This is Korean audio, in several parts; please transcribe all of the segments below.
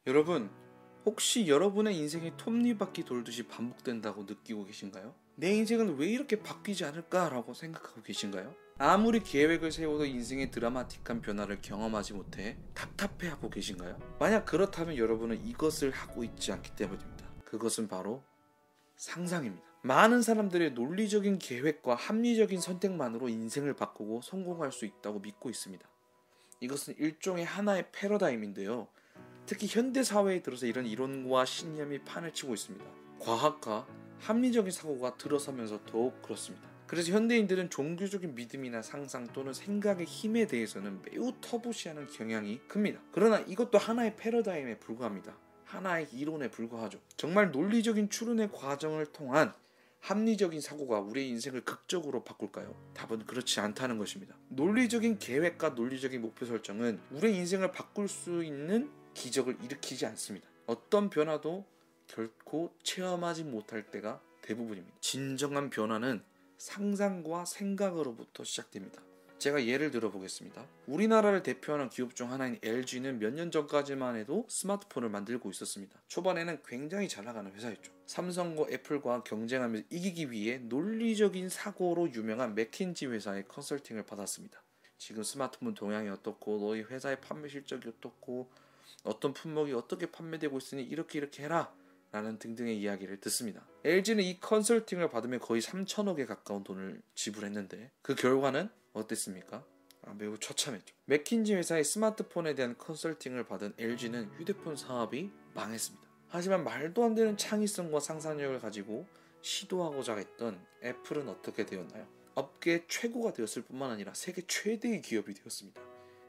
여러분, 혹시 여러분의 인생이 톱니바퀴 돌듯이 반복된다고 느끼고 계신가요? 내 인생은 왜 이렇게 바뀌지 않을까라고 생각하고 계신가요? 아무리 계획을 세워도 인생의 드라마틱한 변화를 경험하지 못해 답답해하고 계신가요? 만약 그렇다면 여러분은 이것을 하고 있지 않기 때문입니다. 그것은 바로 상상입니다. 많은 사람들의 논리적인 계획과 합리적인 선택만으로 인생을 바꾸고 성공할 수 있다고 믿고 있습니다. 이것은 일종의 하나의 패러다임인데요. 특히 현대사회에 들어서 이런 이론과 신념이 판을 치고 있습니다. 과학과 합리적인 사고가 들어서면서 더욱 그렇습니다. 그래서 현대인들은 종교적인 믿음이나 상상 또는 생각의 힘에 대해서는 매우 터부시하는 경향이 큽니다. 그러나 이것도 하나의 패러다임에 불과합니다. 하나의 이론에 불과하죠. 정말 논리적인 추론의 과정을 통한 합리적인 사고가 우리의 인생을 극적으로 바꿀까요? 답은 그렇지 않다는 것입니다. 논리적인 계획과 논리적인 목표 설정은 우리의 인생을 바꿀 수 있는 기적을 일으키지 않습니다. 어떤 변화도 결코 체험하지 못할 때가 대부분입니다. 진정한 변화는 상상과 생각으로부터 시작됩니다. 제가 예를 들어 보겠습니다. 우리나라를 대표하는 기업 중 하나인 LG는 몇 년 전까지만 해도 스마트폰을 만들고 있었습니다. 초반에는 굉장히 잘 나가는 회사였죠. 삼성과 애플과 경쟁하면서 이기기 위해 논리적인 사고로 유명한 맥킨지 회사의 컨설팅을 받았습니다. 지금 스마트폰 동향이 어떻고 너희 회사의 판매 실적이 어떻고 어떤 품목이 어떻게 판매되고 있으니 이렇게 해라 라는 등등의 이야기를 듣습니다. LG는 이 컨설팅을 받으면 거의 3천억에 가까운 돈을 지불했는데 그 결과는 어땠습니까? 매우 처참했죠. 맥킨지 회사의 스마트폰에 대한 컨설팅을 받은 LG는 휴대폰 사업이 망했습니다. 하지만 말도 안 되는 창의성과 상상력을 가지고 시도하고자 했던 애플은 어떻게 되었나요? 업계 최고가 되었을 뿐만 아니라 세계 최대의 기업이 되었습니다.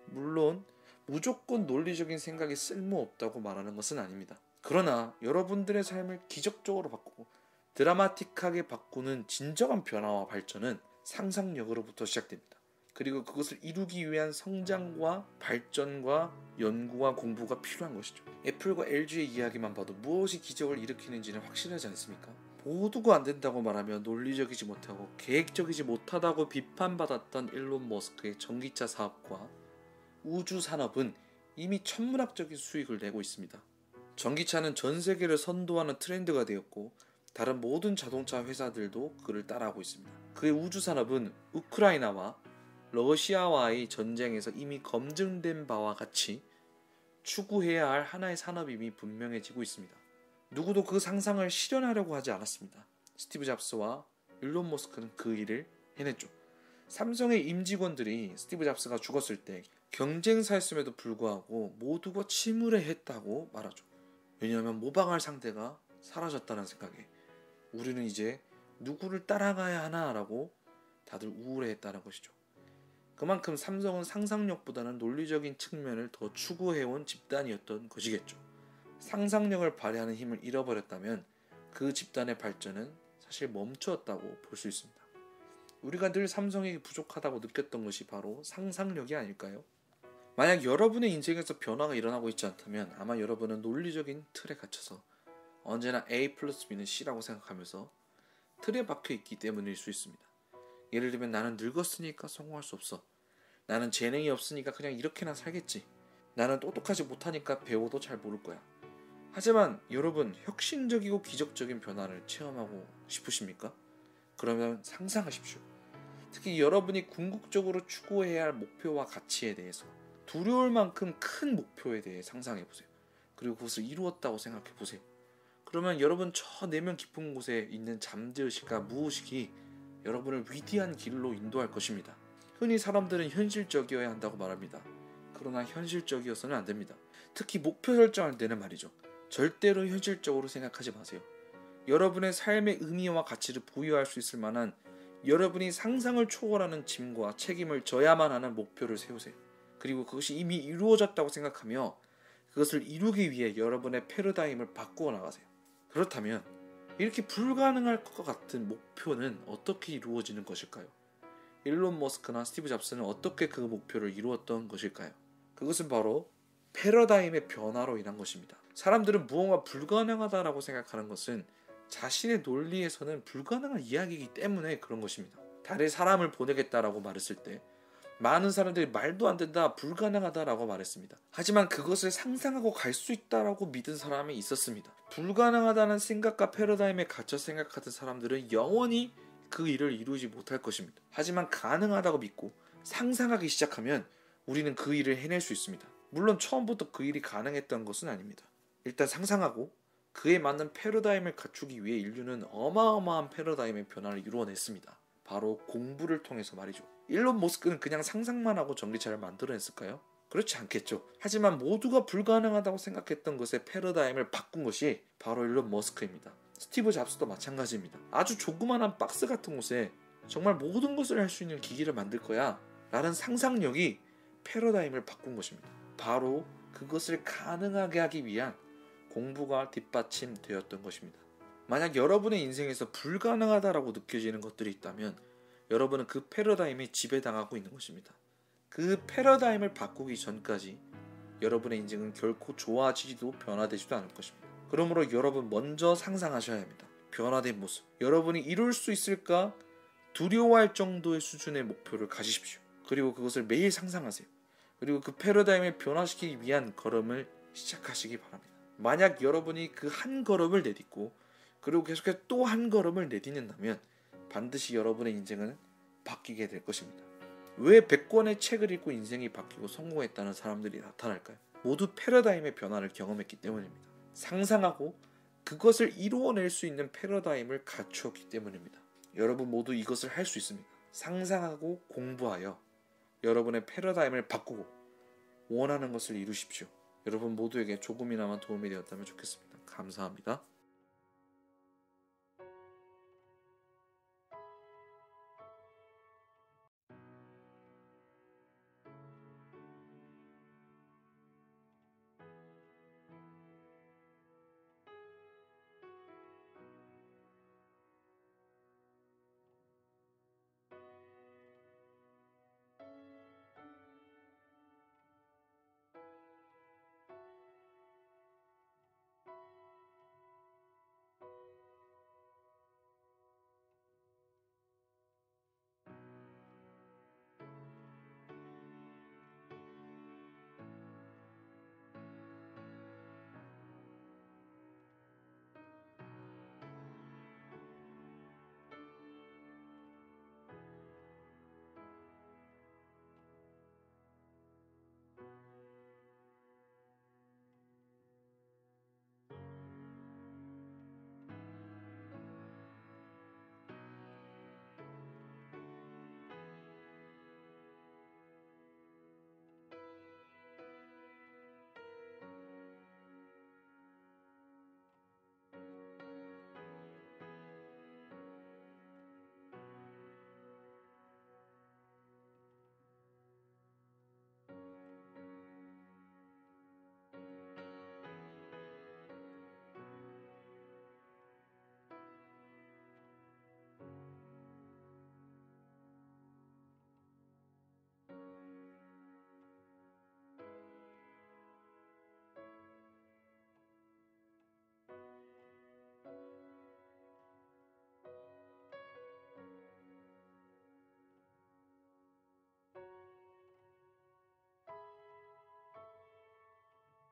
물론 무조건 논리적인 생각이 쓸모없다고 말하는 것은 아닙니다. 그러나 여러분들의 삶을 기적적으로 바꾸고 드라마틱하게 바꾸는 진정한 변화와 발전은 상상력으로부터 시작됩니다. 그리고 그것을 이루기 위한 성장과 발전과 연구와 공부가 필요한 것이죠. 애플과 LG의 이야기만 봐도 무엇이 기적을 일으키는지는 확실하지 않습니까? 모두가 안 된다고 말하며 논리적이지 못하고 계획적이지 못하다고 비판받았던 일론 머스크의 전기차 사업과 우주 산업은 이미 천문학적인 수익을 내고 있습니다. 전기차는 전 세계를 선도하는 트렌드가 되었고 다른 모든 자동차 회사들도 그를 따라하고 있습니다. 그의 우주 산업은 우크라이나와 러시아와의 전쟁에서 이미 검증된 바와 같이 추구해야 할 하나의 산업임이 분명해지고 있습니다. 누구도 그 상상을 실현하려고 하지 않았습니다. 스티브 잡스와 일론 머스크는 그 일을 해냈죠. 삼성의 임직원들이 스티브 잡스가 죽었을 때 경쟁사였음에도 불구하고 모두가 침울해했다고 말하죠. 왜냐하면 모방할 상대가 사라졌다는 생각에 우리는 이제 누구를 따라가야 하나라고 다들 우울해했다는 것이죠. 그만큼 삼성은 상상력보다는 논리적인 측면을 더 추구해온 집단이었던 것이겠죠. 상상력을 발휘하는 힘을 잃어버렸다면 그 집단의 발전은 사실 멈추었다고 볼 수 있습니다. 우리가 늘 삼성이 부족하다고 느꼈던 것이 바로 상상력이 아닐까요? 만약 여러분의 인생에서 변화가 일어나고 있지 않다면 아마 여러분은 논리적인 틀에 갇혀서 언제나 A 플러스 B는 C라고 생각하면서 틀에 박혀있기 때문일 수 있습니다. 예를 들면 나는 늙었으니까 성공할 수 없어. 나는 재능이 없으니까 그냥 이렇게나 살겠지. 나는 똑똑하지 못하니까 배워도 잘 모를 거야. 하지만 여러분, 혁신적이고 기적적인 변화를 체험하고 싶으십니까? 그러면 상상하십시오. 특히 여러분이 궁극적으로 추구해야 할 목표와 가치에 대해서 두려울 만큼 큰 목표에 대해 상상해보세요. 그리고 그것을 이루었다고 생각해보세요. 그러면 여러분 저 내면 깊은 곳에 있는 잠재의식과 무의식이 여러분을 위대한 길로 인도할 것입니다. 흔히 사람들은 현실적이어야 한다고 말합니다. 그러나 현실적이어서는 안 됩니다. 특히 목표 설정할 때는 말이죠. 절대로 현실적으로 생각하지 마세요. 여러분의 삶의 의미와 가치를 부여할 수 있을 만한 여러분이 상상을 초월하는 짐과 책임을 져야만 하는 목표를 세우세요. 그리고 그것이 이미 이루어졌다고 생각하며 그것을 이루기 위해 여러분의 패러다임을 바꾸어 나가세요. 그렇다면 이렇게 불가능할 것 같은 목표는 어떻게 이루어지는 것일까요? 일론 머스크나 스티브 잡스는 어떻게 그 목표를 이루었던 것일까요? 그것은 바로 패러다임의 변화로 인한 것입니다. 사람들은 무언가 불가능하다라고 생각하는 것은 자신의 논리에서는 불가능한 이야기이기 때문에 그런 것입니다. 달에 사람을 보내겠다라고 말했을 때 많은 사람들이 말도 안 된다, 불가능하다라고 말했습니다. 하지만 그것을 상상하고 갈 수 있다라고 믿은 사람이 있었습니다. 불가능하다는 생각과 패러다임에 갇혀 생각하던 사람들은 영원히 그 일을 이루지 못할 것입니다. 하지만 가능하다고 믿고 상상하기 시작하면 우리는 그 일을 해낼 수 있습니다. 물론 처음부터 그 일이 가능했던 것은 아닙니다. 일단 상상하고 그에 맞는 패러다임을 갖추기 위해 인류는 어마어마한 패러다임의 변화를 이루어냈습니다. 바로 공부를 통해서 말이죠. 일론 머스크는 그냥 상상만 하고 전기차를 만들어냈을까요? 그렇지 않겠죠. 하지만 모두가 불가능하다고 생각했던 것의 패러다임을 바꾼 것이 바로 일론 머스크입니다. 스티브 잡스도 마찬가지입니다. 아주 조그만한 박스 같은 곳에 정말 모든 것을 할 수 있는 기기를 만들 거야 라는 상상력이 패러다임을 바꾼 것입니다. 바로 그것을 가능하게 하기 위한 공부가 뒷받침되었던 것입니다. 만약 여러분의 인생에서 불가능하다라고 느껴지는 것들이 있다면 여러분은 그 패러다임에 지배당하고 있는 것입니다. 그 패러다임을 바꾸기 전까지 여러분의 인생은 결코 좋아지지도 변화되지도 않을 것입니다. 그러므로 여러분 먼저 상상하셔야 합니다. 변화된 모습. 여러분이 이룰 수 있을까 두려워할 정도의 수준의 목표를 가지십시오. 그리고 그것을 매일 상상하세요. 그리고 그 패러다임을 변화시키기 위한 걸음을 시작하시기 바랍니다. 만약 여러분이 그 한 걸음을 내딛고 그리고 계속해서 또 한 걸음을 내딛는다면 반드시 여러분의 인생은 바뀌게 될 것입니다. 왜 100권의 책을 읽고 인생이 바뀌고 성공했다는 사람들이 나타날까요? 모두 패러다임의 변화를 경험했기 때문입니다. 상상하고 그것을 이루어낼 수 있는 패러다임을 갖추었기 때문입니다. 여러분 모두 이것을 할 수 있습니다. 상상하고 공부하여 여러분의 패러다임을 바꾸고 원하는 것을 이루십시오. 여러분 모두에게 조금이나마 도움이 되었다면 좋겠습니다. 감사합니다.